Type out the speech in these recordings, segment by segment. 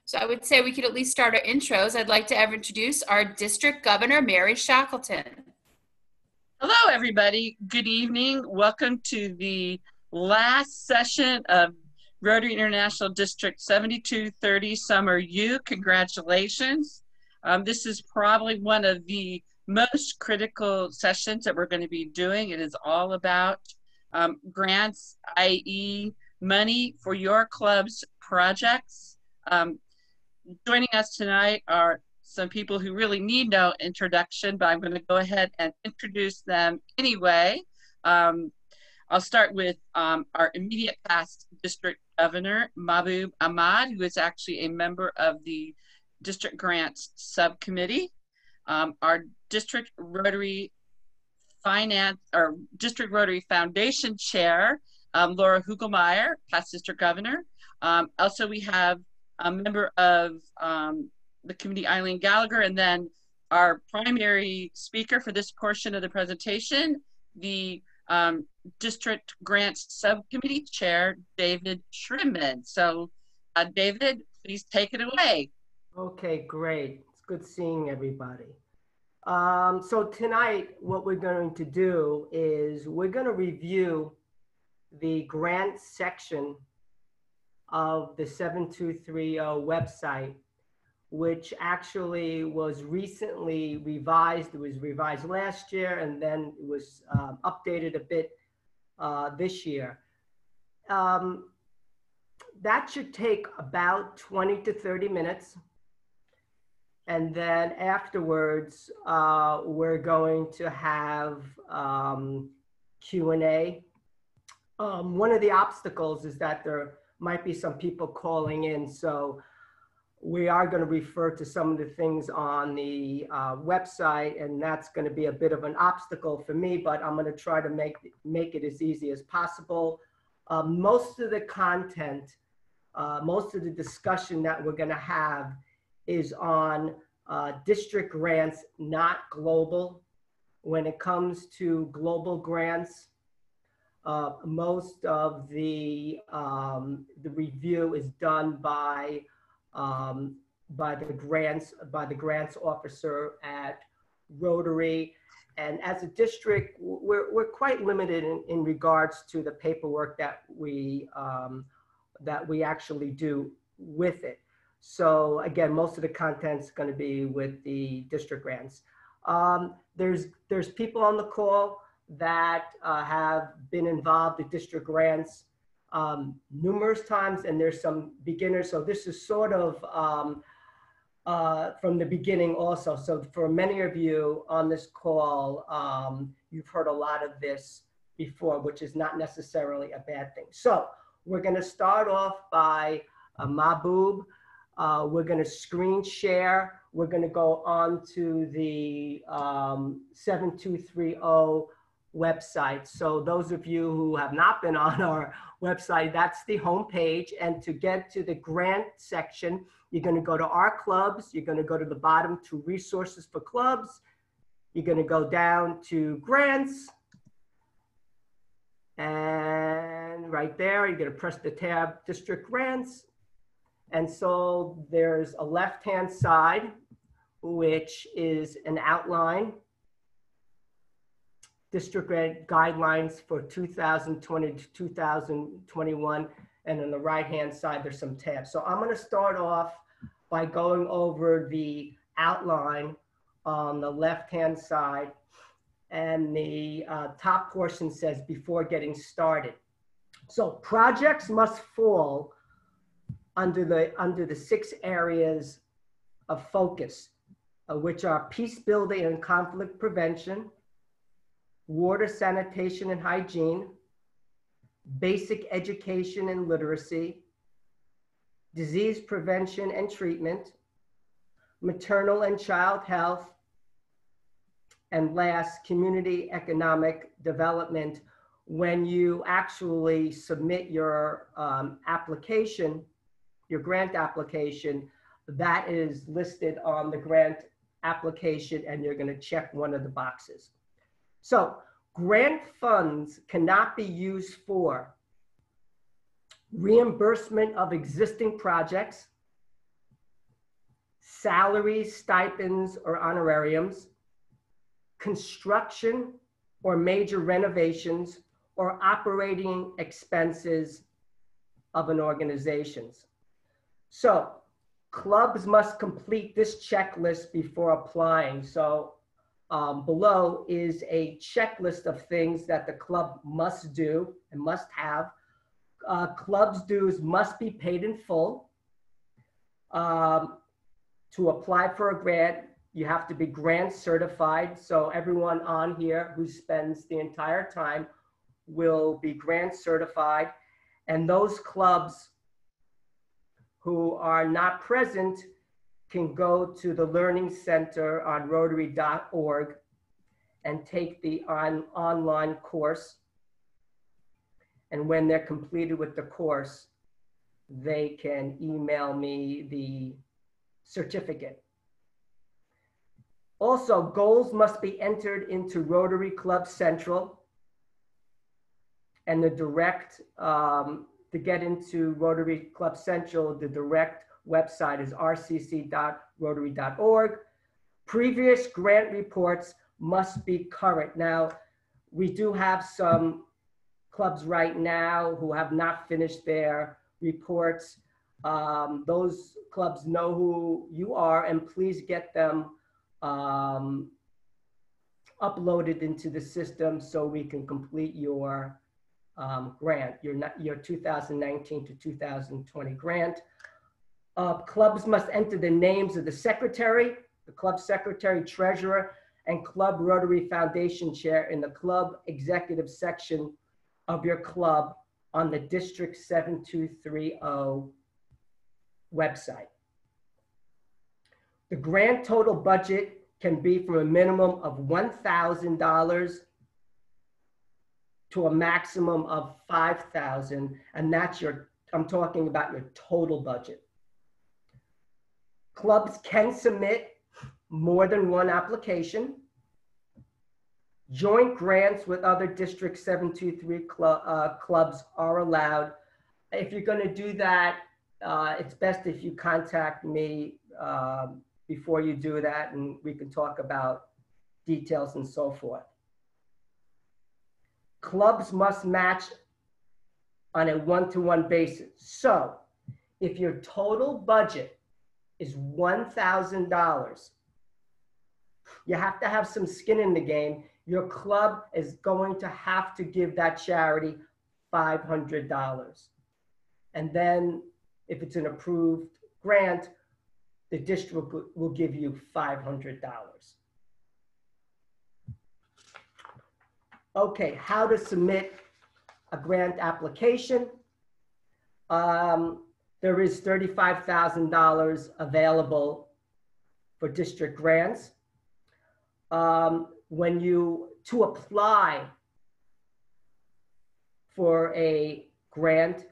So I would say we could at least start our intros. I'd like to ever introduce our District Governor, Mary Shackleton. Hello, everybody. Good evening. Welcome to the last session of Rotary International District 7230 Summer U. Congratulations. This is probably one of the most critical sessions that we're going to be doing. It is all about grants, i.e. money for your club's projects. Joining us tonight are some people who really need no introduction, but I'm going to go ahead and introduce them anyway. I'll start with our immediate past district governor, Mahbub Ahmad, who is actually a member of the District Grants Subcommittee. Our District Rotary District Rotary Foundation Chair, Laura Hugelmeyer, past district governor. Also, we have a member of the committee, Eileen Gallagher, and then our primary speaker for this portion of the presentation, the District Grants Subcommittee Chair, David Schrimman. So, David, please take it away. Okay, great. It's good seeing everybody. So tonight, what we're going to do is we're going to review the grant section of the 7230 website, which actually was recently revised. It was revised last year, and then it was updated a bit this year. That should take about 20 to 30 minutes. And then afterwards, we're going to have Q&A. One of the obstacles is that there might be some people calling in, so we are going to refer to some of the things on the website, and that's going to be a bit of an obstacle for me, but I'm going to try to make it as easy as possible. Most of the content, most of the discussion that we're going to have is on district grants, not global. When it comes to global grants, most of the review is done by the grants officer at Rotary, and as a district, we're quite limited in regards to the paperwork that we actually do with it. So again, most of the content is going to be with the district grants. There's people on the call that have been involved in district grants numerous times, and there's some beginners. So this is sort of from the beginning also. So for many of you on this call, you've heard a lot of this before, which is not necessarily a bad thing. So we're going to start off by Mahbub. We're going to screen share. We're going to go on to the 7230 website. So those of you who have not been on our website, that's the home page. And to get to the grant section, you're going to go to our clubs. You're going to go to the bottom to resources for clubs. You're going to go down to grants. And right there, you're going to press the tab district grants. And so there's a left-hand side, which is an outline, district grant guidelines for 2020 to 2021. And on the right-hand side, there's some tabs. So I'm going to start off by going over the outline on the left-hand side. And the top portion says, before getting started. So projects must fall under the 6 areas of focus, which are peace building and conflict prevention, water, sanitation and hygiene, basic education and literacy, disease prevention and treatment, maternal and child health, and last, community economic development. When you actually submit your application, your grant application, that is listed on the grant application, and you're going to check one of the boxes. So grant funds cannot be used for reimbursement of existing projects, salaries, stipends, or honorariums, construction or major renovations, or operating expenses of an organization. So clubs must complete this checklist before applying. So below is a checklist of things that the club must do and must have. Club's dues must be paid in full. To apply for a grant, you have to be grant certified. So everyone on here who spends the entire time will be grant certified. And those clubs who are not present can go to the Learning Center on Rotary.org and take the online course. And when they're completed with the course, they can email me the certificate. Also, goals must be entered into Rotary Club Central, and the direct, to get into Rotary Club Central, the direct website is rcc.rotary.org. Previous grant reports must be current. Now, we do have some clubs right now who have not finished their reports. Those clubs know who you are, and please get them uploaded into the system so we can complete your grant, your 2019 to 2020 grant. Clubs must enter the names of the secretary, the club secretary, treasurer, and Club Rotary Foundation chair in the club executive section of your club on the District 7230 website. The grant total budget can be from a minimum of $1,000 to a maximum of $5,000, and that's I'm talking about your total budget. Clubs can submit more than one application. Joint grants with other District 723 clubs are allowed. If you're going to do that, it's best if you contact me before you do that, and we can talk about details and so forth. Clubs must match on a one-to-one basis. So if your total budget is $1,000, you have to have some skin in the game. Your club is going to have to give that charity $500. And then if it's an approved grant, the district will give you $500. Okay, how to submit a grant application. There is $35,000 available for district grants. To apply for a grant,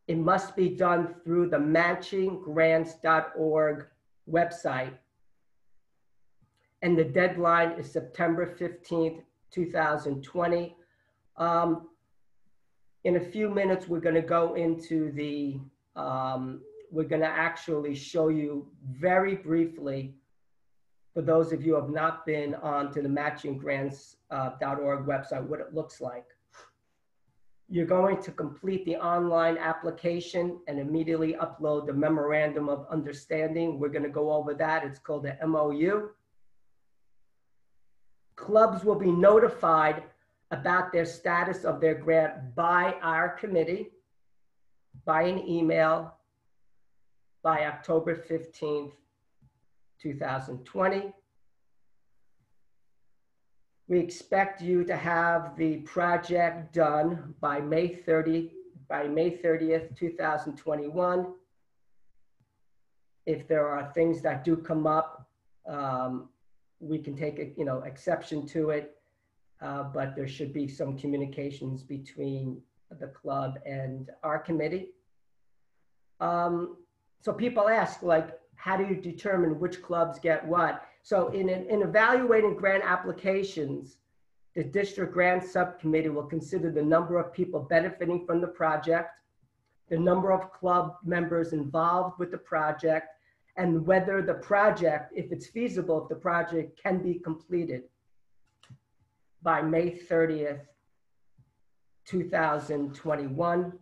it must be done through the matchinggrants.org website. And the deadline is September 15th, 2020. In a few minutes, we're going to go into the, we're going to actually show you very briefly, for those of you who have not been onto the matchinggrants.org website, what it looks like. You're going to complete the online application and immediately upload the memorandum of understanding. We're going to go over that. It's called the MOU. Clubs will be notified about their status of their grant by our committee, by an email, by October 15th, 2020. We expect you to have the project done by May 30th, 2021. If there are things that do come up, we can take exception to it, but there should be some communications between the club and our committee. So people ask, like, how do you determine which clubs get what? So in evaluating grant applications, the district grant subcommittee will consider the number of people benefiting from the project, the number of club members involved with the project, and whether the project, if it's feasible, if the project can be completed by May 30th, 2021.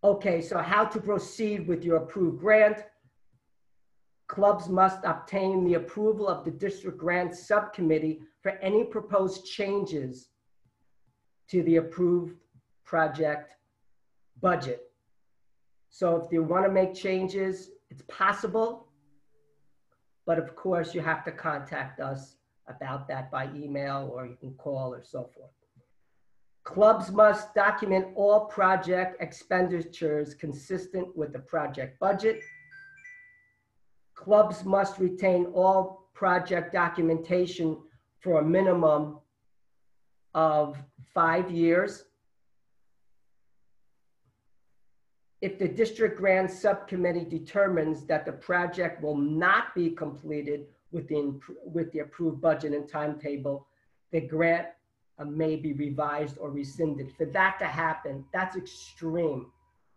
Okay, so how to proceed with your approved grant. Clubs must obtain the approval of the district grant subcommittee for any proposed changes to the approved project budget. So if you want to make changes, it's possible, but of course you have to contact us about that by email, or you can call or so forth. Clubs must document all project expenditures consistent with the project budget. Clubs must retain all project documentation for a minimum of 5 years. If the district grant subcommittee determines that the project will not be completed with the approved budget and timetable, the grant may be revised or rescinded. For that to happen, that's extreme,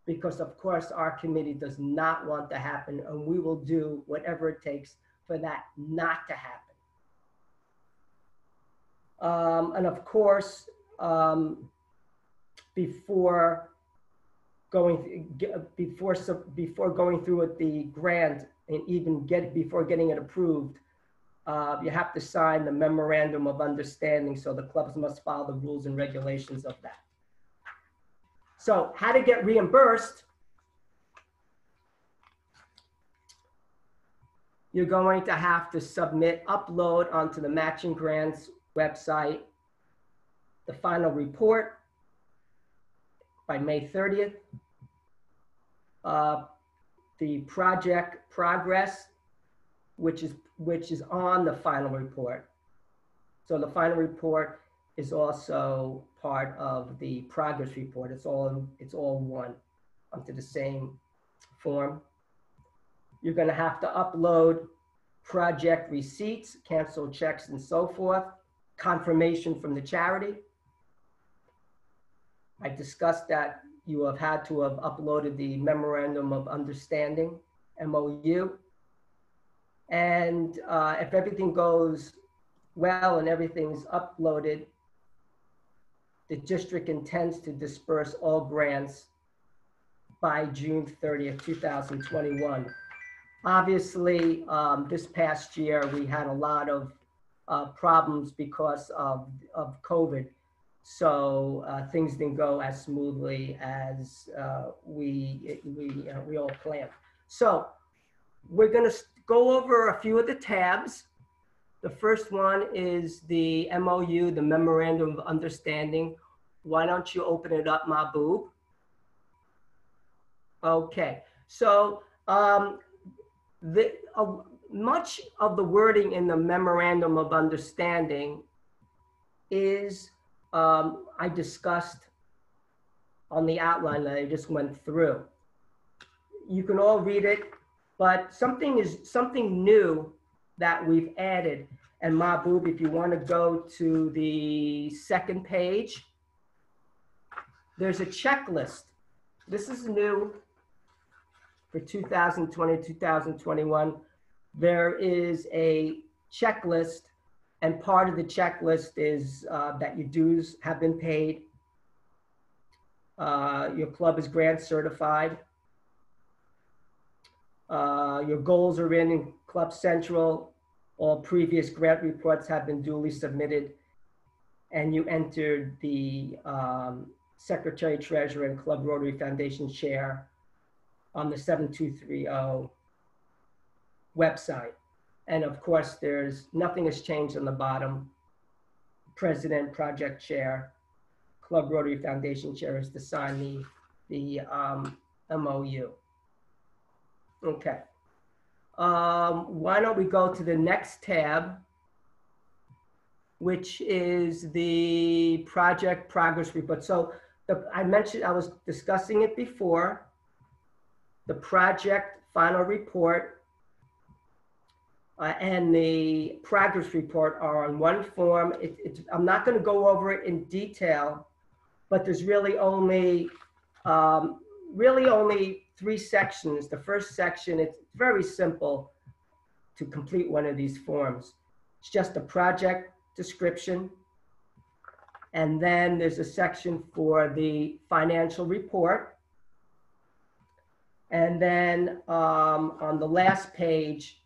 because of course our committee does not want to happen, and we will do whatever it takes for that not to happen. And of course, before going through with the grant, and even before getting it approved, you have to sign the memorandum of understanding, so the clubs must follow the rules and regulations of that. So how to get reimbursed. You're going to have to upload onto the matching grants website the final report by May 30th. The project progress, which is on the final report. So the final report is also part of the progress report. It's all one onto the same form. You're going to have to upload project receipts, canceled checks, and so forth, confirmation from the charity. I discussed that you have had to have uploaded the memorandum of understanding, MOU. And if everything goes well and everything's uploaded, the district intends to disperse all grants by June 30th, 2021. Obviously, this past year, we had a lot of problems because of COVID. So things didn't go as smoothly as we all planned. So we're going to go over a few of the tabs. The first one is the MOU, the Memorandum of Understanding. Why don't you open it up, Mahbub? Okay, so much of the wording in the Memorandum of Understanding is I discussed on the outline that I just went through. You can all read it, but something new that we've added. And Mahbub, if you want to go to the second page, there's a checklist. This is new for 2020, 2021. There is a checklist, and part of the checklist is that your dues have been paid. Your club is grant certified. Your goals are in Club Central. All previous grant reports have been duly submitted, and you entered the Secretary Treasurer and Club Rotary Foundation chair on the 7230 website. And of course, nothing has changed on the bottom. President, project chair, Club Rotary Foundation chair is to sign the MOU. Okay. Why don't we go to the next tab, which is the project progress report. So I mentioned, I was discussing it before. The project final report and the progress report are on one form. I'm not going to go over it in detail, but there's really only really only 3 sections. The first section, it's very simple to complete one of these forms. It's just a project description. And then there's a section for the financial report. And then on the last page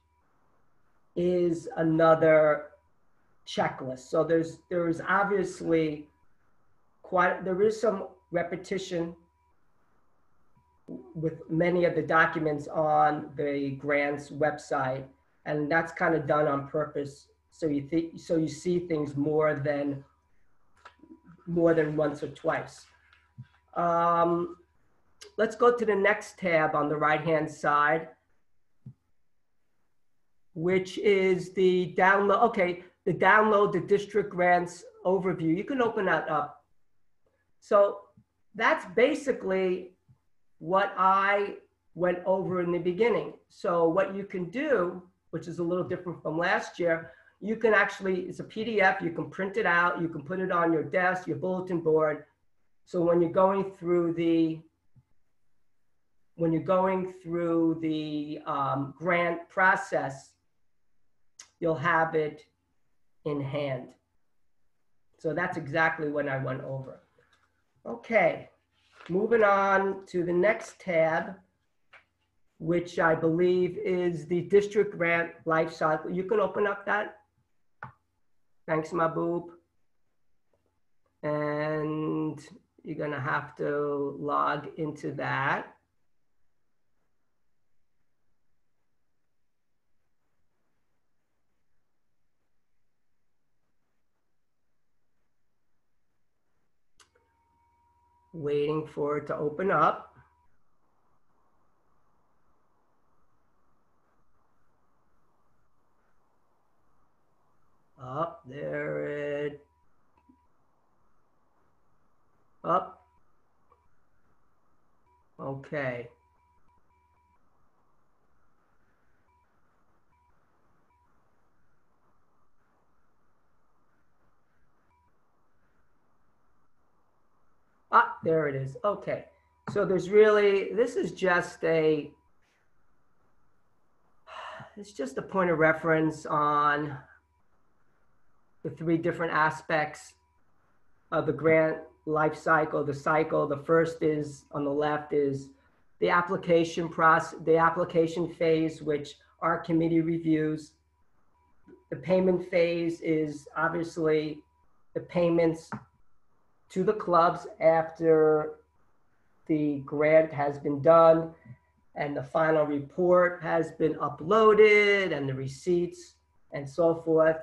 is another checklist. So there is obviously there is some repetition with many of the documents on the grants website, and that's kind of done on purpose. So you see things more than once or twice. Let's go to the next tab on the right-hand side, which is the download. Okay, the download the district grants overview. You can open that up. So that's basically what I went over in the beginning. So what you can do, which is a little different from last year, you can actually, it's a PDF, you can print it out, you can put it on your desk, your bulletin board. So when you're going through the grant process, you'll have it in hand. So that's exactly what I went over. Okay, moving on to the next tab, which I believe is the district grant life cycle. You can open up that. Thanks, Mahboob. And you're gonna have to log into that. Waiting for it to open up. Up there it. Up. Okay. Ah, there it is. Okay. So this is just it's just a point of reference on the 3 different aspects of the grant life cycle, the cycle. The first is on the left is the application process, the application phase, which our committee reviews. The payment phase is obviously the payments to the clubs after the grant has been done and the final report has been uploaded and the receipts and so forth.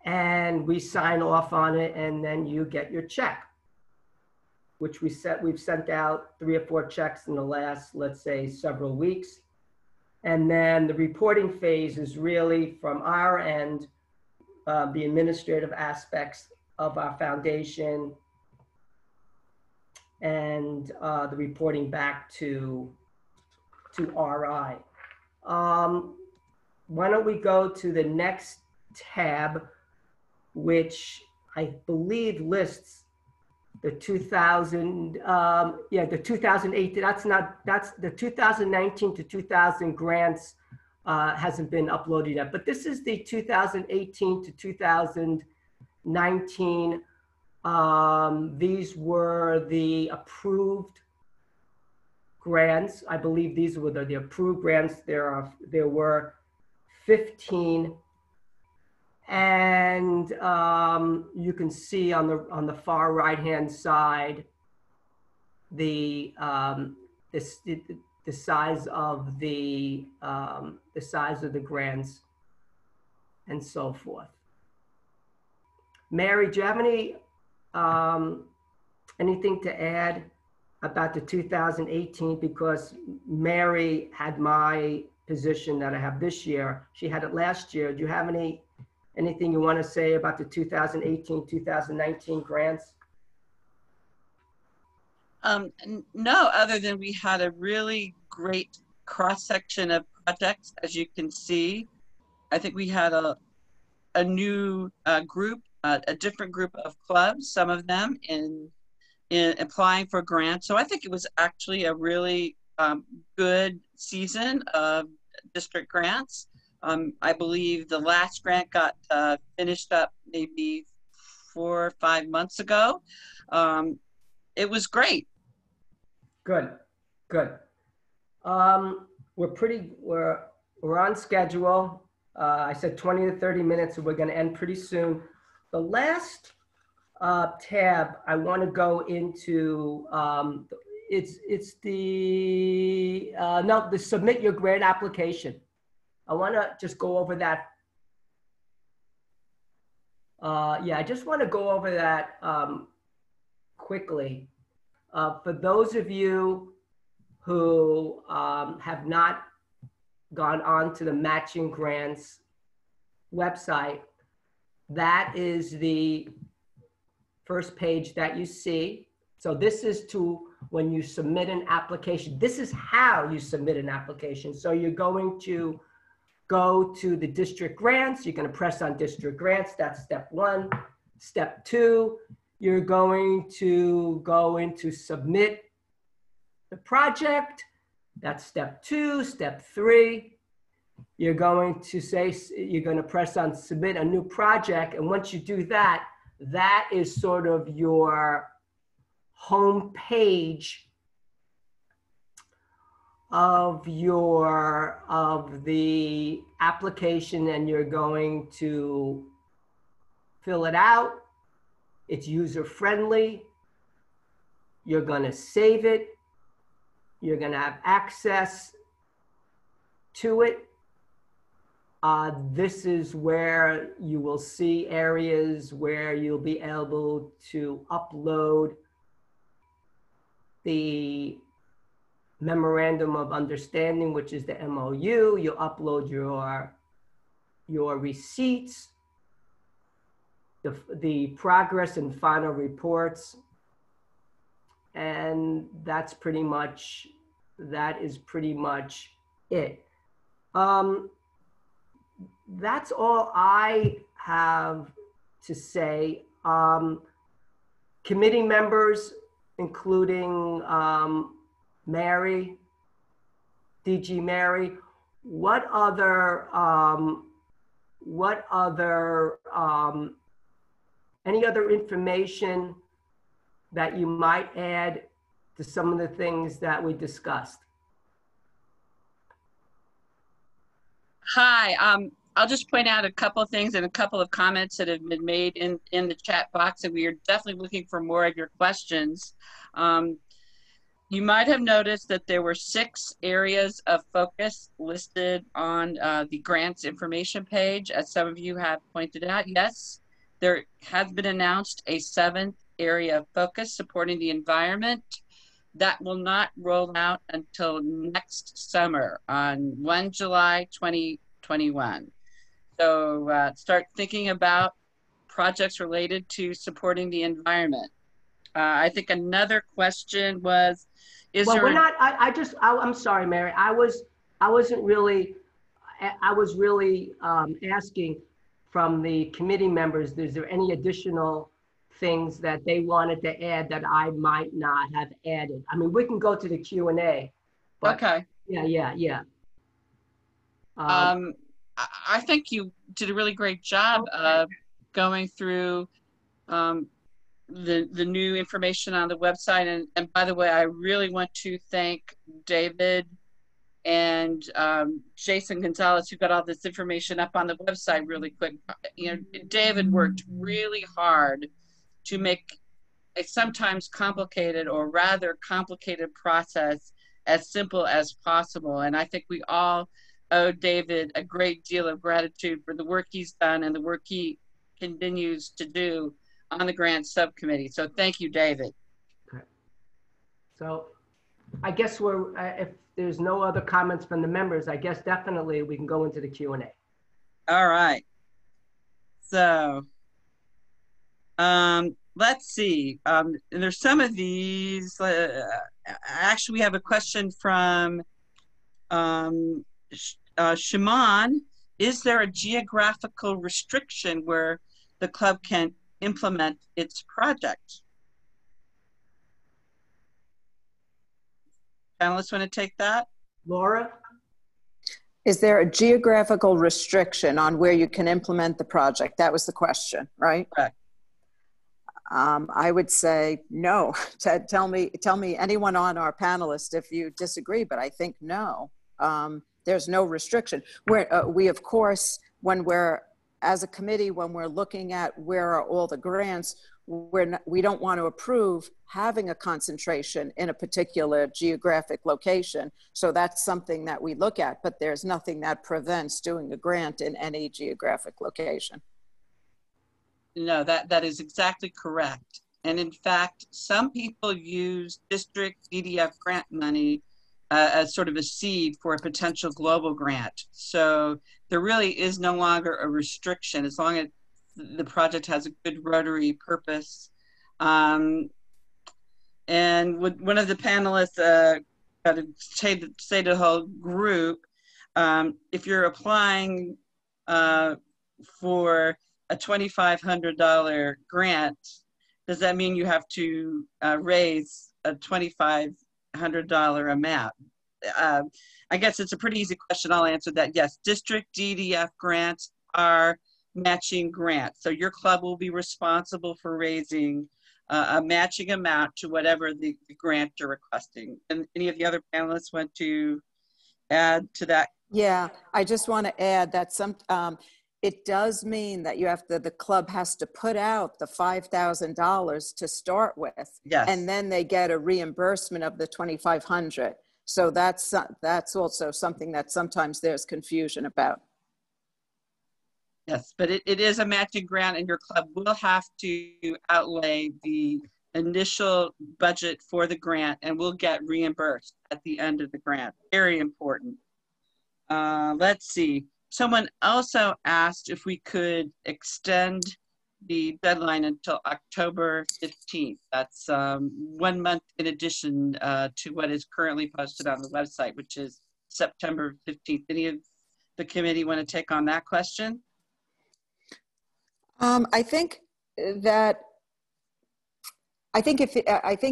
And we sign off on it, and then you get your check, which we've sent out 3 or 4 checks in the last, let's say, several weeks. And then the reporting phase is really from our end, the administrative aspects of our foundation and the reporting back to RI. Why don't we go to the next tab, which I believe lists the 2018, that's the 2019 to 2000 grants hasn't been uploaded yet, but this is the 2018 to 2019. These were the approved grants. I believe these were the approved grants. There were 15. And you can see on the far right-hand side the size of the grants and so forth. Mary, do you have anything to add about the 2018? Because Mary had my position that I have this year. She had it last year. Do you have anything you want to say about the 2018, 2019 grants? No, other than we had a really great cross-section of projects, as you can see. I think we had a new group, a different group of clubs, some of them in in applying for grants. So I think it was actually a really good season of district grants. I believe the last grant got finished up maybe 4 or 5 months ago. It was great. Good, good. We're on schedule. I said 20 to 30 minutes, so we're going to end pretty soon. The last tab I want to go into, it's the the submit your grant application. I want to just go over that. I just want to go over that quickly. For those of you who have not gone on to the Matching Grants website, that is the first page that you see. So this is to when you submit an application. This is how you submit an application. So you're going to go to the district grants. You're going to press on district grants. That's step 1. Step 2, you're going to go into submit the project. That's step 2. Step 3, you're going to press on submit a new project. And once you do that, that is sort of your home page of the application, and you're going to fill it out. It's user friendly. You're going to save it. You're going to have access to it. This is where you will see areas where you'll be able to upload the memorandum of understanding, which is the MOU. You'll upload your receipts, the progress and final reports, and that is pretty much it. That's all I have to say. Committee members, including Mary, DG Mary, any other information that you might add to some of the things that we discussed? Hi, I'll just point out a couple of things and a couple of comments that have been made in the chat box, and we are definitely looking for more of your questions. You might have noticed that there were 6 areas of focus listed on the grants information page, as some of you have pointed out. Yes, there has been announced a 7th area of focus supporting the environment. That will not roll out until next summer on 1 July 2021. So start thinking about projects related to supporting the environment. I think another question was, I'm sorry, Mary. I was really asking from the committee members, is there any additional things that they wanted to add that I might not have added? I mean, we can go to the Q&A. Okay. Yeah. I think you did a really great job of going through the new information on the website. And by the way, I really want to thank David and Jason Gonzalez, who got all this information up on the website really quick. You know, David worked really hard to make a sometimes complicated or rather complicated process as simple as possible. And I think we all owe David a great deal of gratitude for the work he's done and the work he continues to do on the grant subcommittee. So thank you, David. Okay. So I guess if there's no other comments from the members, I guess definitely we can go into the Q&A. All right. So let's see. There's some of these. Actually, we have a question from Shimon. Is there a geographical restriction where the club can implement its project? panelists want to take that? Laura? Is there a geographical restriction on where you can implement the project? That was the question, right? Correct. I would say no. Ted, tell me anyone on our panelists if you disagree, but I think no. There's no restriction. We of course, when we're, as a committee, when we're looking at where are all the grants, we don't want to approve having a concentration in a particular geographic location. So that's something that we look at, but there's nothing that prevents doing a grant in any geographic location. No, that is exactly correct. And in fact, some people use district DDF grant money as sort of a seed for a potential global grant. So there really is no longer a restriction as long as the project has a good Rotary purpose. And one of the panelists say to the whole group, if you're applying for a $2,500 grant, does that mean you have to raise a $2,500 amount? I guess it's a pretty easy question. I'll answer that. Yes, district DDF grants are matching grants. So your club will be responsible for raising a matching amount to whatever the grant you're requesting. And any of the other panelists want to add to that? Yeah, I just want to add that it does mean that the club has to put out the $5,000 to start with, yes, and then they get a reimbursement of the $2,500. So that's also something that sometimes there's confusion about. Yes, but it is a matching grant, and your club will have to outlay the initial budget for the grant, and will get reimbursed at the end of the grant. Very important. Let's see. Someone also asked if we could extend the deadline until October 15th. That's 1 month in addition to what is currently posted on the website, which is September 15th. Any of the committee want to take on that question? I think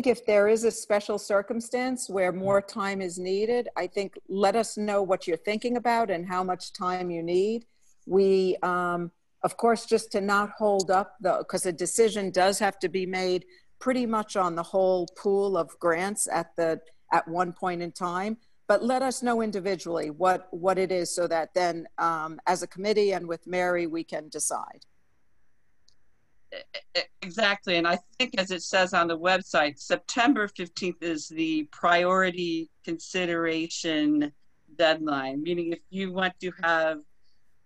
if there is a special circumstance where more time is needed, I think let us know what you're thinking about and how much time you need. We, of course, just to not hold up because a decision does have to be made pretty much on the whole pool of grants at one point in time. But let us know individually what it is so that then as a committee and with Mary, we can decide. Exactly, and I think as it says on the website, September 15th is the priority consideration deadline, meaning if you want to have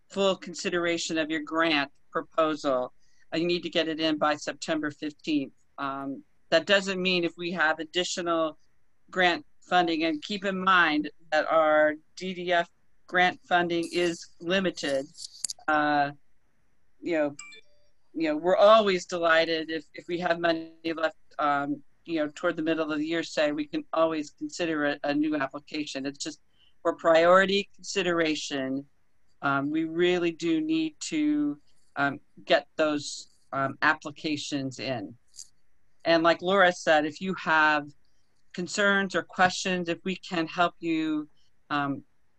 full consideration of your grant proposal, you need to get it in by September 15th. That doesn't mean if we have additional grant funding, and keep in mind that our DDF grant funding is limited. We're always delighted if we have money left, toward the middle of the year, say, we can always consider a new application. It's just for priority consideration. We really do need to get those applications in. And like Laura said, if you have concerns or questions, if we can help you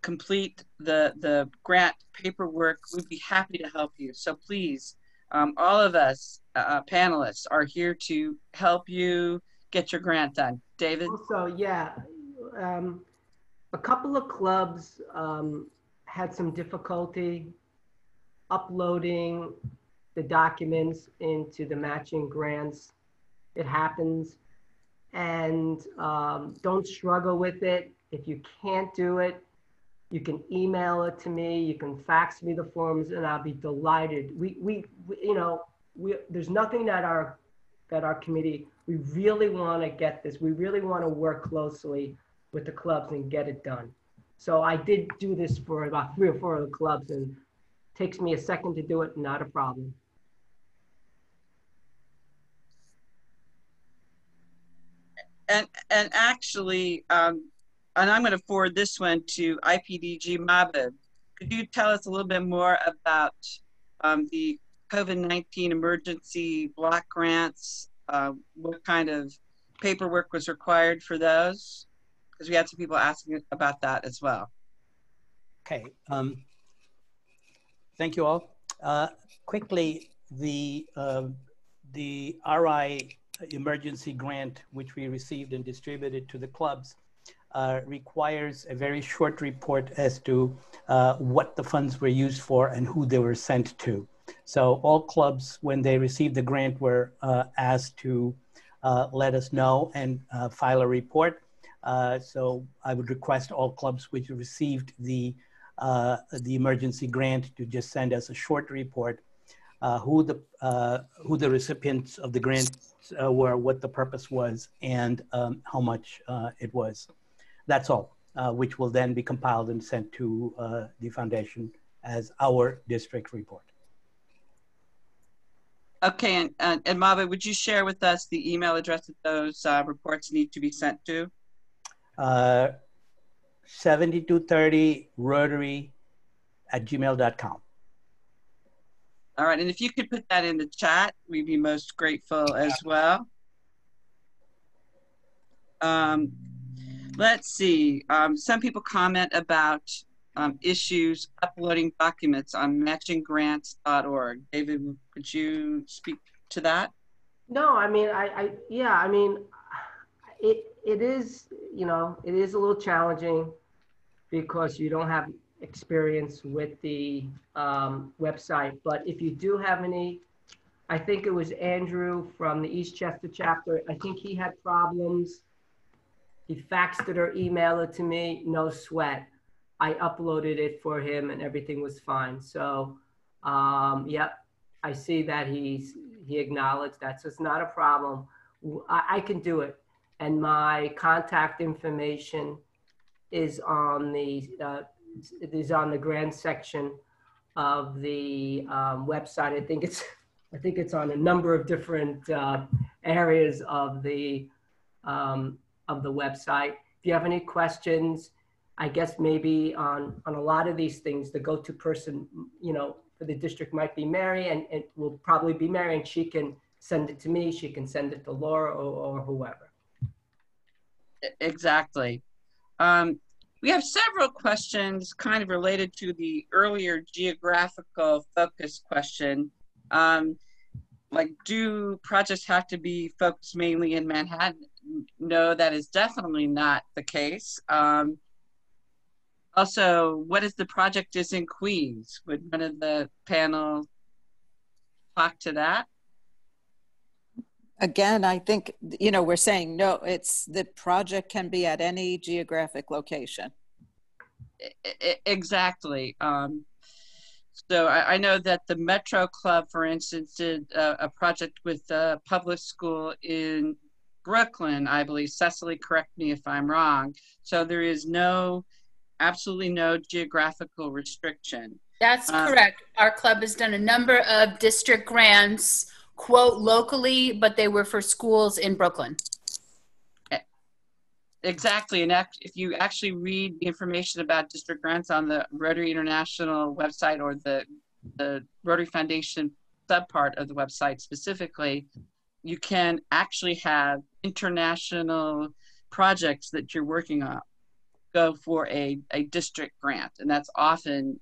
complete the grant paperwork, we'd be happy to help you. So please, all of us panelists are here to help you get your grant done. David? Also, yeah, a couple of clubs had some difficulty uploading the documents into the matching grants. It happens. And don't struggle with it. If you can't do it, you can email it to me. You can fax me the forms, and I'll be delighted. There's nothing that our committee. We really want to get this. We really want to work closely with the clubs and get it done. So I did do this for about 3 or 4 of the clubs, and it takes me a second to do it. Not a problem. And actually, and I'm going to forward this one to IPDG Mabib. Could you tell us a little bit more about the COVID-19 emergency block grants? What kind of paperwork was required for those? Because we had some people asking about that as well. Okay. Thank you all. Quickly, the RI emergency grant, which we received and distributed to the clubs, requires a very short report as to what the funds were used for and who they were sent to. So all clubs, when they received the grant, were asked to let us know and file a report. So I would request all clubs which received the emergency grant to just send us a short report, who the recipients of the grant were, what the purpose was, and how much it was. That's all, which will then be compiled and sent to the foundation as our district report. Okay, and Mava, would you share with us the email address that those reports need to be sent to? 7230 Rotary @gmail.com. All right, and if you could put that in the chat, we'd be most grateful as well. Let's see, some people comment about issues uploading documents on matchinggrants.org. David, could you speak to that? No, I mean, yeah, I mean, it is, you know, it is a little challenging because you don't have experience with the website. But if you do have any, I think it was Andrew from the Eastchester chapter. I think he had problems. He faxed it or emailed it to me, no sweat. I uploaded it for him and everything was fine. So, yep, I see that he acknowledged that. So it's not a problem. I can do it. And my contact information is on the grant section of the website. I think it's on a number of different areas of the website. If you have any questions, I guess maybe on a lot of these things, the go-to person, you know, for the district might be Mary, and it will probably be Mary, and she can send it to me. She can send it to Laura or whoever. Exactly. We have several questions kind of related to the earlier geographical focus question. Like, do projects have to be focused mainly in Manhattan? No, that is definitely not the case. Also, what if the project is in Queens? Would one of the panel talk to that? Again, I think, you know, we're saying, no, it's the project can be at any geographic location. Exactly. So I know that the Metro Club, for instance, did a project with a public school in Brooklyn, I believe. Cecily, correct me if I'm wrong. So there is absolutely no geographical restriction. That's correct. Our club has done a number of district grants, quote, locally, but they were for schools in Brooklyn. Exactly, and if you actually read the information about district grants on the Rotary International website or the Rotary Foundation subpart of the website specifically, you can actually have international projects that you're working on go for a district grant, and that's often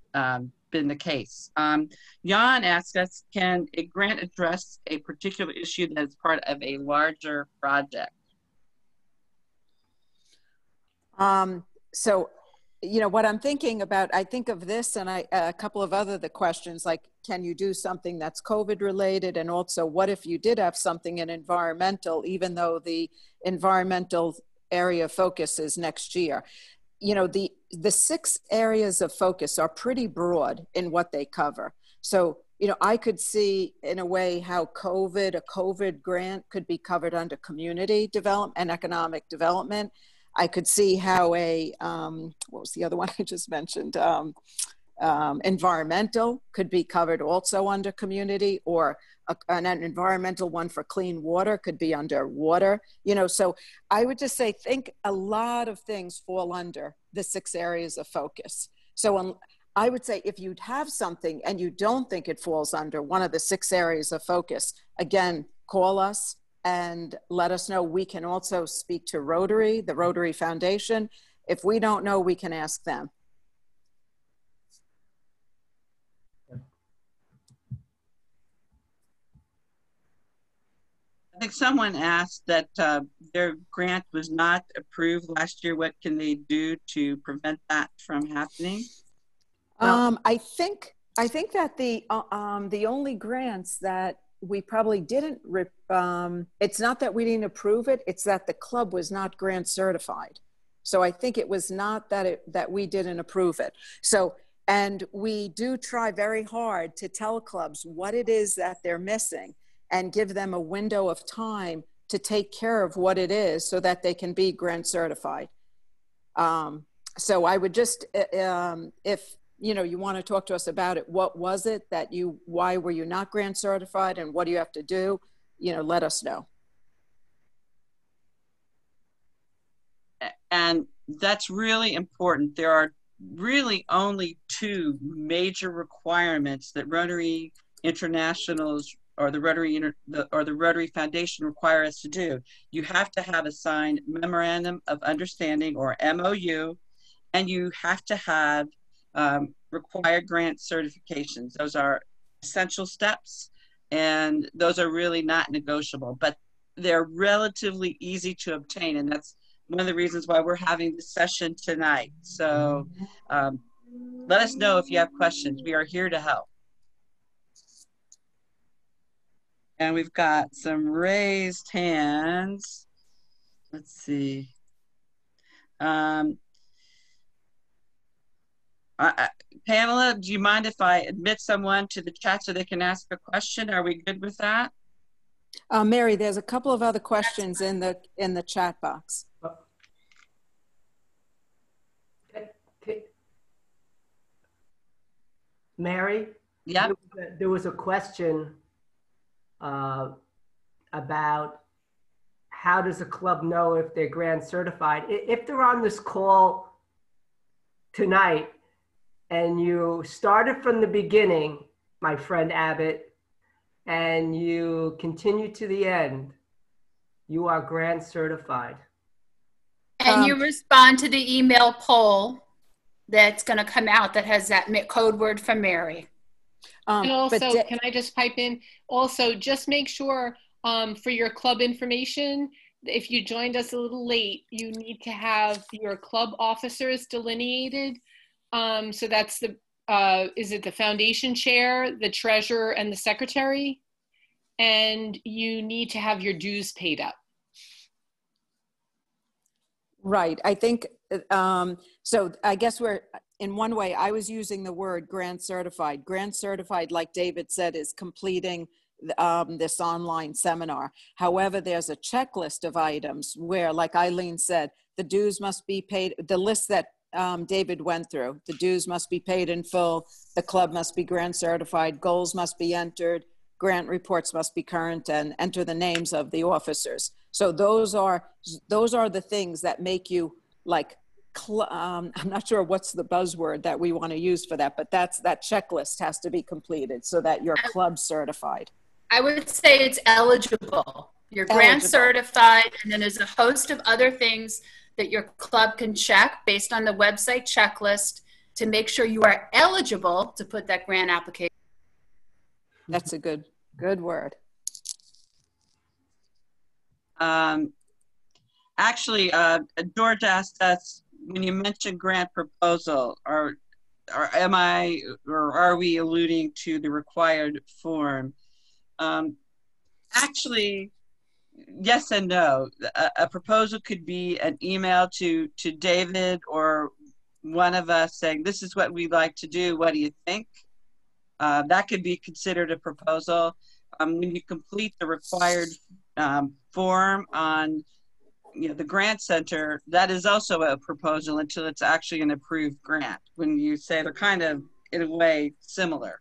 been the case. Jan asks us, can a grant address a particular issue that is part of a larger project? So, you know, what I'm thinking about, I think of this and a couple of the questions, like, can you do something that's COVID related? And also, what if you did have something in environmental, even though the environmental area of focus is next year? You know, the 6 areas of focus are pretty broad in what they cover. So, you know, I could see in a way how a COVID grant could be covered under community development and economic development. I could see how what was the other one I just mentioned? Environmental could be covered also under community, or an environmental one for clean water could be under water, you know. So I would just say, think a lot of things fall under the 6 areas of focus. So I would say if you'd have something and you don't think it falls under one of the 6 areas of focus, again, call us, and let us know. We can also speak to Rotary, the Rotary Foundation. If we don't know, we can ask them. I think someone asked that their grant was not approved last year. What can they do to prevent that from happening? I think that the only grants that we probably didn't, it's not that we didn't approve it, it's that the club was not grant certified. So I think it was not that we didn't approve it. So, and we do try very hard to tell clubs what it is that they're missing and give them a window of time to take care of what it is so that they can be grant certified. So I would just, if you want to talk to us about it, what was it that why were you not grant certified and what do you have to do? Let us know. And that's really important. There are really only two major requirements that Rotary International's or the Rotary Foundation require us to do. You have to have a signed Memorandum of Understanding, or MOU, and you have to have required grant certifications. Those are essential steps, and those are really not negotiable, but they're relatively easy to obtain, and that's one of the reasons why we're having this session tonight. So let us know if you have questions. We are here to help. And we've got some raised hands. Let's see. Pamela, do you mind if I admit someone to the chat so they can ask a question? Are we good with that? Mary, there's a couple of other questions in the chat box. Mary? Yeah. There was a question about how does a club know if they're grant certified? If they're on this call tonight and you started from the beginning, my friend Abbott, and you continue to the end, you are grant certified. And you respond to the email poll that's going to come out that has that code word from Mary. And also, can I just pipe in? Also, just make sure for your club information, if you joined us a little late, you need to have your club officers delineated. So that's is it the foundation chair, the treasurer, and the secretary? And you need to have your dues paid up. Right. I think, so I guess in one way, I was using the word grant certified. Grant certified, like David said, is completing this online seminar. However, there's a checklist of items where, like Eileen said, the dues must be paid, the list that David went through, the dues must be paid in full, the club must be grant certified, goals must be entered, grant reports must be current, and enter the names of the officers. So those are the things that make you like, I'm not sure what's the buzzword that we want to use for that, but that checklist has to be completed so that you're club certified. I would say it's eligible. You're grant certified, and then there's a host of other things that your club can check based on the website checklist to make sure you are eligible to put that grant application. That's a good word. Actually, George asked us, when you mentioned grant proposal, are we alluding to the required form? Actually, yes and no. A proposal could be an email to David or one of us saying, this is what we'd like to do. What do you think? That could be considered a proposal. When you complete the required form on the grant center, that is also a proposal until it's actually an approved grant. When you say they're kind of, in a way, similar.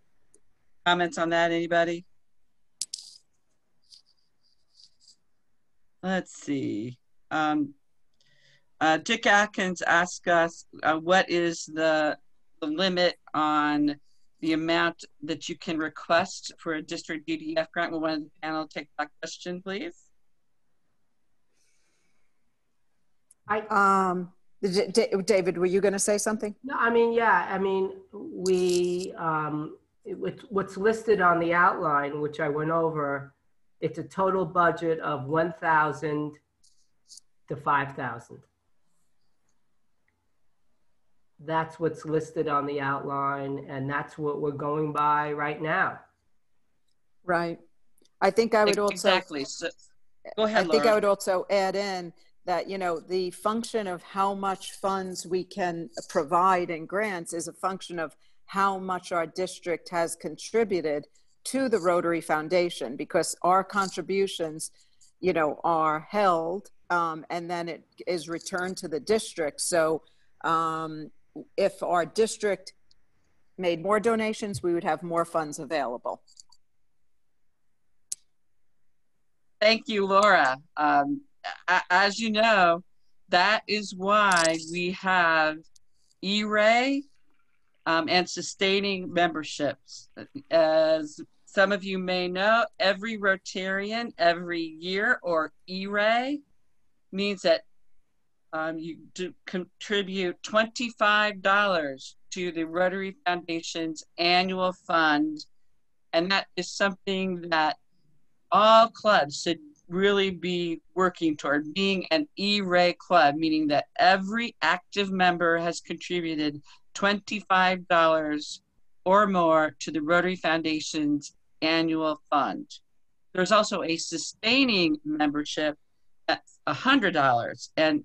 Comments on that, anybody? Let's see. Dick Atkins asked us, what is the limit on the amount that you can request for a district DDF grant? Will one of the panel take that question, please? David, were you going to say something? No, I mean, yeah, I mean, what's listed on the outline, which I went over, it's a total budget of 1,000 to 5,000. That's what's listed on the outline, and that's what we're going by right now. Right. I think I would also exactly. So, go ahead, I think Laura. I would also add in that, you know, the function of how much funds we can provide in grants is a function of how much our district has contributed to the Rotary Foundation, because our contributions, you know, are held and then it is returned to the district. So if our district made more donations, we would have more funds available. Thank you, Laura. As you know, that is why we have E-Ray and sustaining memberships. As some of you may know, every Rotarian every year, or E-Ray, means that you do contribute $25 to the Rotary Foundation's annual fund. And that is something that all clubs should really be working toward, being an E-Ray club, meaning that every active member has contributed $25 or more to the Rotary Foundation's annual fund. There's also a sustaining membership that's $100, and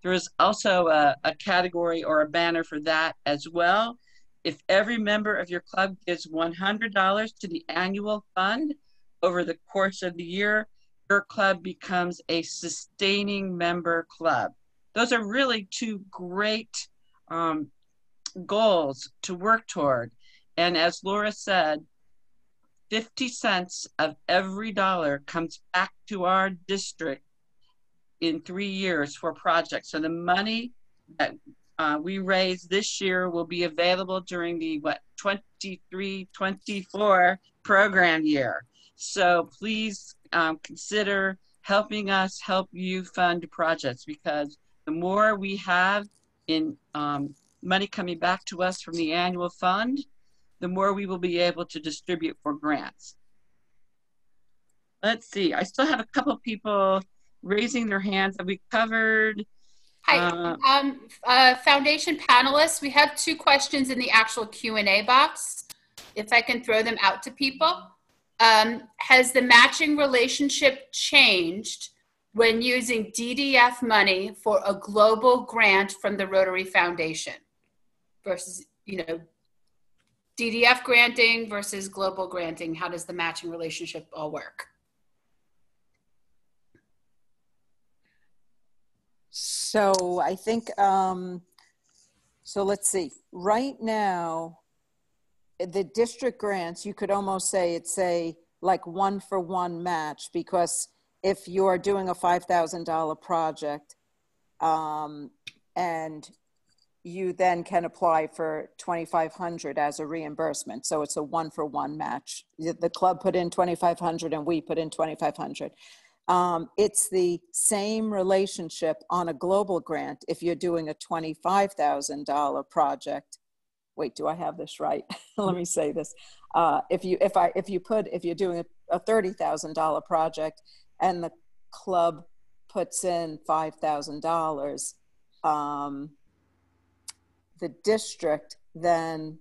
there is also a category or a banner for that as well. If every member of your club gives $100 to the annual fund over the course of the year, your club becomes a sustaining member club. Those are really two great goals to work toward. And as Laura said, 50 cents of every dollar comes back to our district in 3 years for projects. So the money that we raise this year will be available during the 23-24 program year. So please consider helping us help you fund projects, because the more we have in money coming back to us from the annual fund, the more we will be able to distribute for grants. Let's see, I still have a couple people raising their hands. Have we covered? Hi, Foundation panelists, we have 2 questions in the actual Q&A box, if I can throw them out to people. Has the matching relationship changed when using DDF money for a global grant from the Rotary Foundation versus, you know, DDF granting versus global granting? How does the matching relationship all work? So I think, so let's see, right now, the district grants, you could almost say it's a like 1-for-1 match, because if you're doing a $5,000 project and you then can apply for $2,500 as a reimbursement. So it's a 1-for-1 match. The club put in $2,500 and we put in $2,500. It's the same relationship on a global grant if you're doing a $25,000 project. Wait, do I have this right? Let me say this. If you're doing a $30,000 project and the club puts in $5,000, the district then,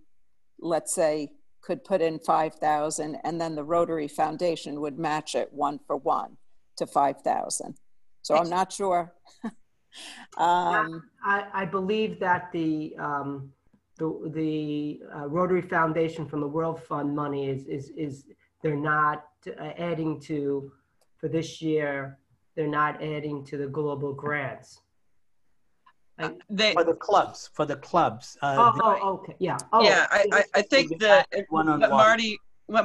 let's say, could put in $5,000, and then the Rotary Foundation would match it 1-for-1 to $5,000. So I'm not sure. I believe that the Rotary Foundation from the World Fund money is they're not adding to, for this year, they're not adding to the global grants. For the clubs. Okay, yeah. Yeah, I think that what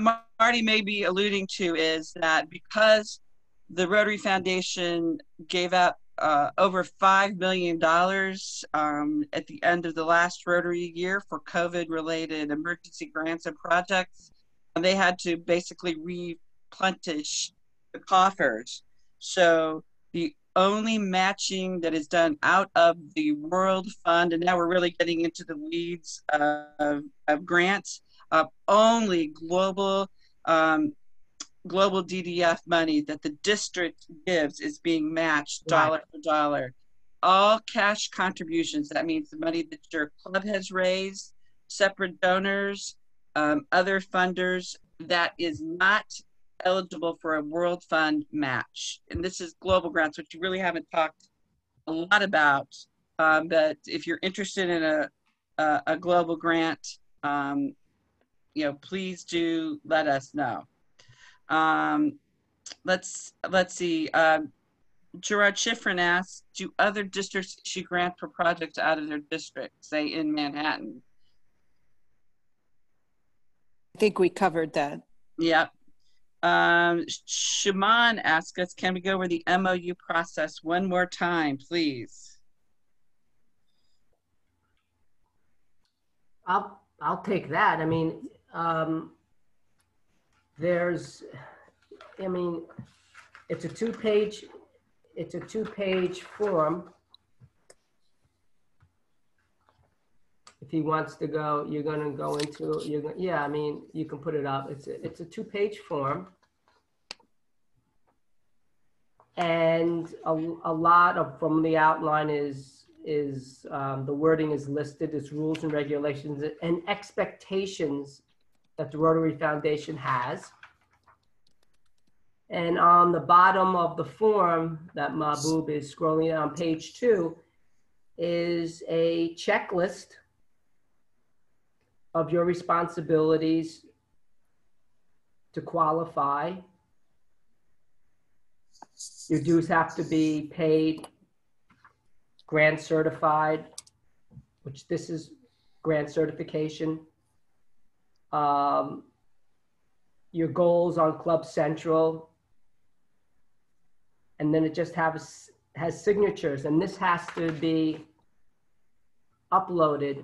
Marty may be alluding to is that because the Rotary Foundation gave out over $5 million at the end of the last Rotary year for COVID-related emergency grants and projects, and they had to basically replenish the coffers. So the only matching that is done out of the World Fund, and now we're really getting into the weeds of grants, only global DDF money that the district gives is being matched dollar for dollar. All cash contributions, that means the money that your club has raised, separate donors, other funders, that is not eligible for a World Fund match. And this is global grants, which you really haven't talked a lot about. But if you're interested in a global grant, you know, please do let us know. Let's see. Gerard Schifrin asks, do other districts issue grants for projects out of their district, say in Manhattan? I think we covered that. Yep. Shaman asks us, can we go over the MOU process one more time, please? I'll take that. I mean, it's a two-page form. If he wants to go, you're going to go into, yeah, I mean, you can put it up. It's a two-page form. And a lot of, from the outline is the wording is listed as rules and regulations and expectations that the Rotary Foundation has. And on the bottom of the form that Mahbub is scrolling on page 2 is a checklist of your responsibilities to qualify. Your dues have to be paid, grant certified, which this is grant certification. Your goals on Club Central. And then it just has signatures, and this has to be uploaded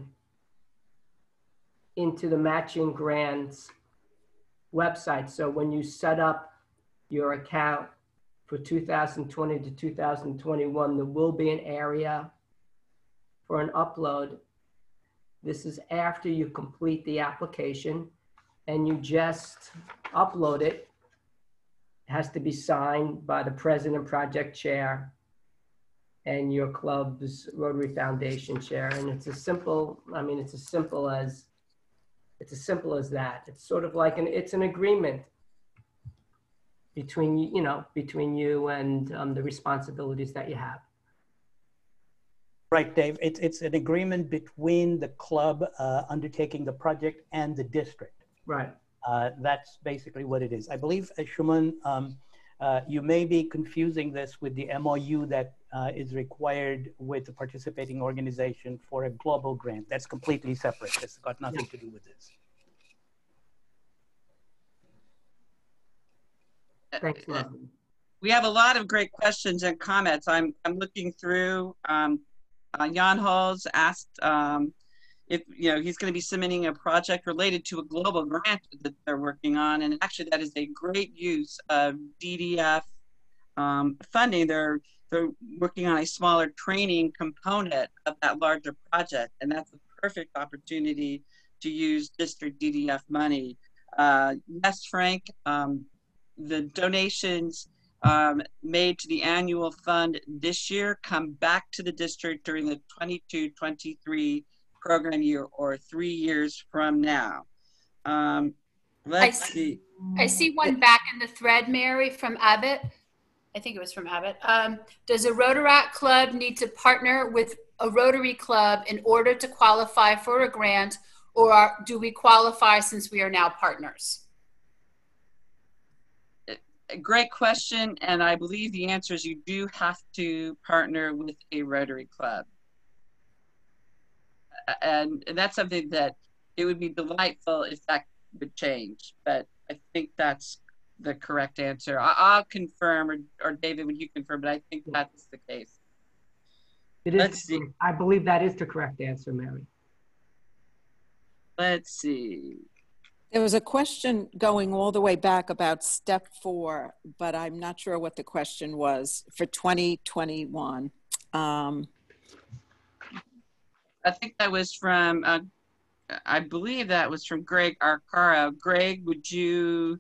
into the matching grants website. So when you set up your account for 2020 to 2021, there will be an area for an upload. This is after you complete the application and you just upload it. It has to be signed by the president and project chair and your club's Rotary Foundation chair. And it's as simple, I mean, it's as simple as that. It's sort of like it's an agreement between you and the responsibilities that you have. Right, Dave. It's an agreement between the club undertaking the project and the district. Right. That's basically what it is. I believe, Shuman, you may be confusing this with the MOU that is required with the participating organization for a global grant. That's completely separate. It's got nothing to do with this. Thanks, Martin. We have a lot of great questions and comments. I'm looking through. Jan Halls asked if he's going to be submitting a project related to a global grant that they're working on, and actually that is a great use of DDF funding. They're working on a smaller training component of that larger project, and that's a perfect opportunity to use district DDF money. Yes, Frank. The donations made to the annual fund this year come back to the district during the 22-23 program year, or 3 years from now. Let's see. I see one back in the thread, Mary, from Abbott. I think it was from Abbott. Does a Rotaract club need to partner with a Rotary club in order to qualify for a grant, or do we qualify since we are now partners? A great question, and I believe the answer is you do have to partner with a Rotary club. And that's something that it would be delightful if that would change, but I think that's the correct answer. I'll confirm, or David, would you confirm, but I think that's the case. It is. Let's see. I believe that is the correct answer, Mary. Let's see. There was a question going all the way back about step 4, but I'm not sure what the question was for 2021. I think that was from, I believe that was from Greg Arcaro. Greg, would you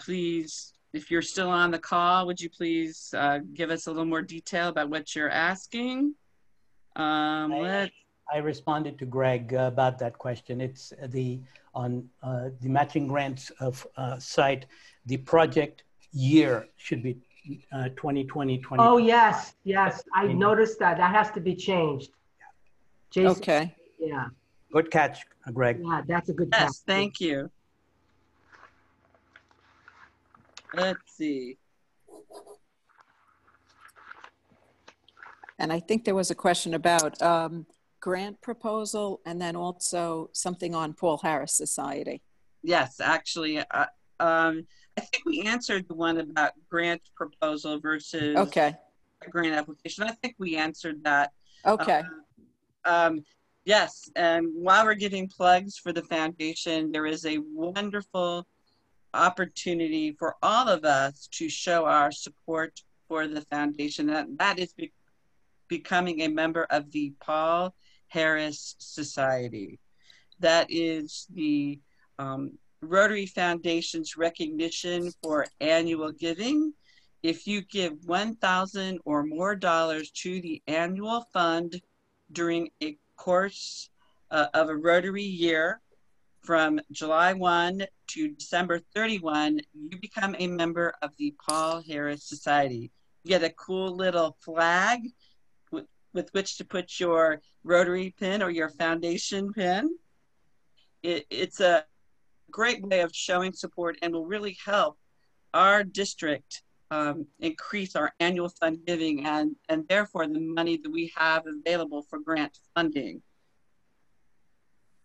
please, if you're still on the call, would you please give us a little more detail about what you're asking? I responded to Greg about that question. It's on the matching grants of site, the project year should be 2020. Oh, yes, yes. I noticed that. That has to be changed. Jason, okay. Yeah. Good catch, Greg. Yeah, that's a good catch. Yes, thank you. Let's see. And I think there was a question about grant proposal and then also something on Paul Harris Society. Yes, actually, I think we answered the one about grant proposal versus okay. grant application. I think we answered that. Okay. Yes, and while we're giving plugs for the foundation, there is a wonderful opportunity for all of us to show our support for the foundation. That is becoming a member of the Paul Harris Society. That is the Rotary Foundation's recognition for annual giving. If you give $1,000 or more to the annual fund during a course of a Rotary year from July 1 to December 31, you become a member of the Paul Harris Society. You get a cool little flag with which to put your Rotary pin or your foundation pin. It's a great way of showing support and will really help our district increase our annual fund giving and therefore the money that we have available for grant funding.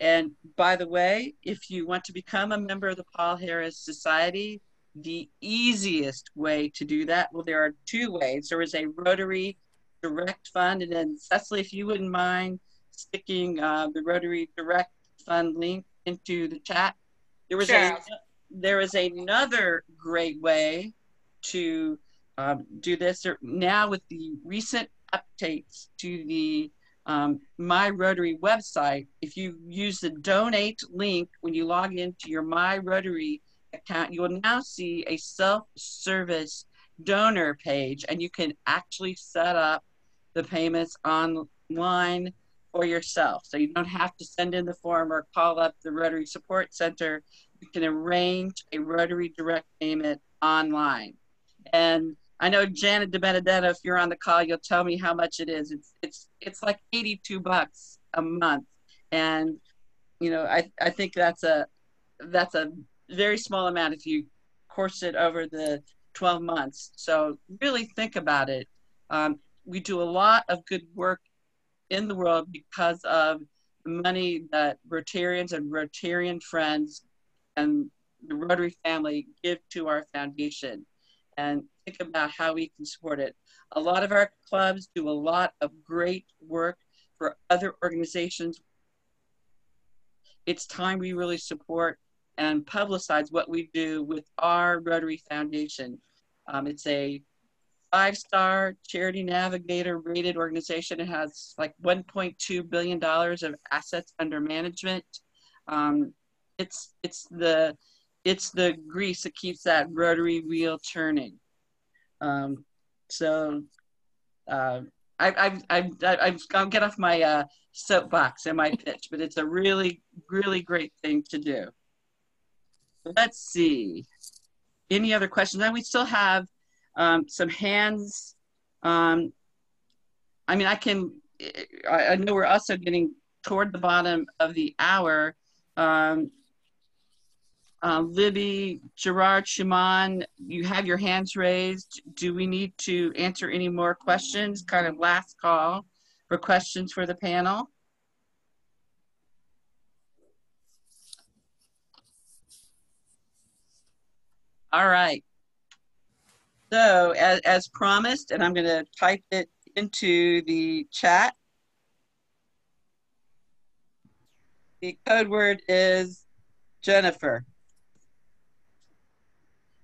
And by the way, if you want to become a member of the Paul Harris Society, the easiest way to do that, well, there are 2 ways. There is a Rotary Direct Fund, and then Cecily, if you wouldn't mind sticking the Rotary Direct Fund link into the chat. There is another great way to do this. Now with the recent updates to the My Rotary website, if you use the donate link when you log into your My Rotary account, you will now see a self-service donor page, and you can actually set up the payments online for yourself. So you don't have to send in the form or call up the Rotary Support Center. You can arrange a Rotary direct payment online. And I know Janet DiBenedetto, if you're on the call, you'll tell me how much it is. It's like $82 a month. And you know, I think that's a very small amount if you course it over the 12 months. So really think about it. We do a lot of good work in the world because of the money that Rotarians and Rotarian friends and the Rotary family give to our foundation, and think about how we can support it. A lot of our clubs do a lot of great work for other organizations. It's time we really support and publicize what we do with our Rotary Foundation. It's a 5-star Charity Navigator rated organization. It has like $1.2 billion of assets under management. It's the grease that keeps that Rotary wheel turning. I'll get off my soapbox and my pitch, but it's a really, really great thing to do. Let's see. Any other questions? And we still have some hands. I mean, I know we're also getting toward the bottom of the hour. Libby, Gerard, Shimon, you have your hands raised. Do we need to answer any more questions? Kind of last call for questions for the panel. All right. So as promised, and I'm going to type it into the chat. The code word is Jennifer,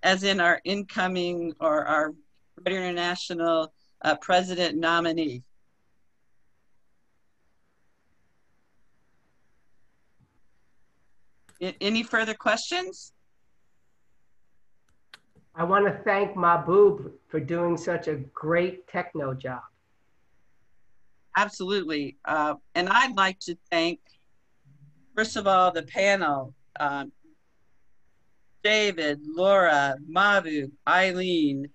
as in our incoming or our Rotary International president nominee. Any further questions? I want to thank Mahbub for doing such a great techno job. Absolutely. And I'd like to thank, first of all, the panel, David, Laura, Mahbub, Eileen.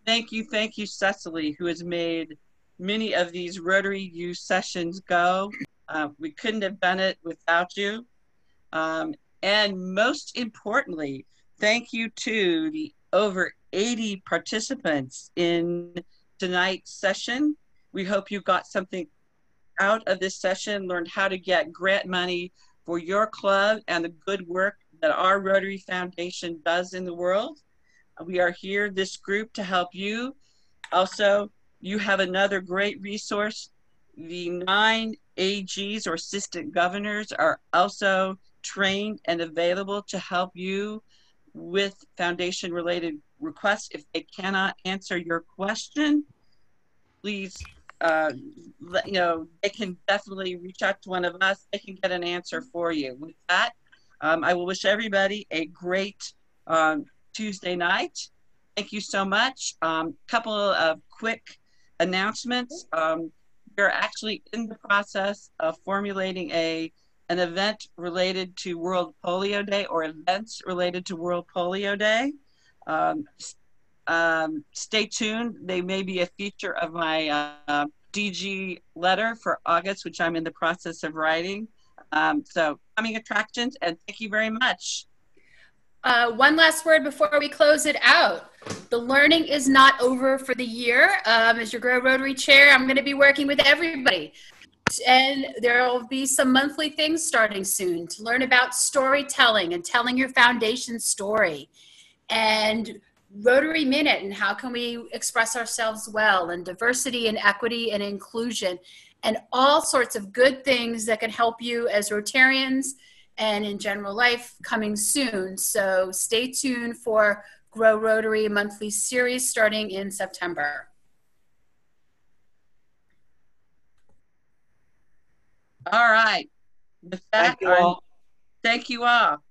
Thank you, Cecily, who has made many of these Rotary Youth sessions go. We couldn't have done it without you. And most importantly, thank you to the over 80 participants in tonight's session. We hope you got something out of this session, learned how to get grant money for your club and the good work that our Rotary Foundation does in the world. We are here, this group, to help you. Also, you have another great resource. The 9 AGs or assistant governors are also trained and available to help you with foundation related requests. If they cannot answer your question, please let you know. They can definitely reach out to one of us. They can get an answer for you. With that, I will wish everybody a great Tuesday night. Thank you so much. Couple of quick announcements. We're actually in the process of formulating an event related to World Polio Day, or events related to World Polio Day. Stay tuned. They may be a feature of my DG letter for August, which I'm in the process of writing. So coming attractions, and thank you very much. One last word before we close it out. The learning is not over for the year. As your Grow Rotary Chair, I'm going to be working with everybody. And there will be some monthly things starting soon to learn about storytelling and telling your foundation story. And Rotary Minute and how can we express ourselves well, and diversity and equity and inclusion, and all sorts of good things that can help you as Rotarians and in general life coming soon. So stay tuned for Grow Rotary monthly series starting in September. All right. With that, thank you all. Thank you all.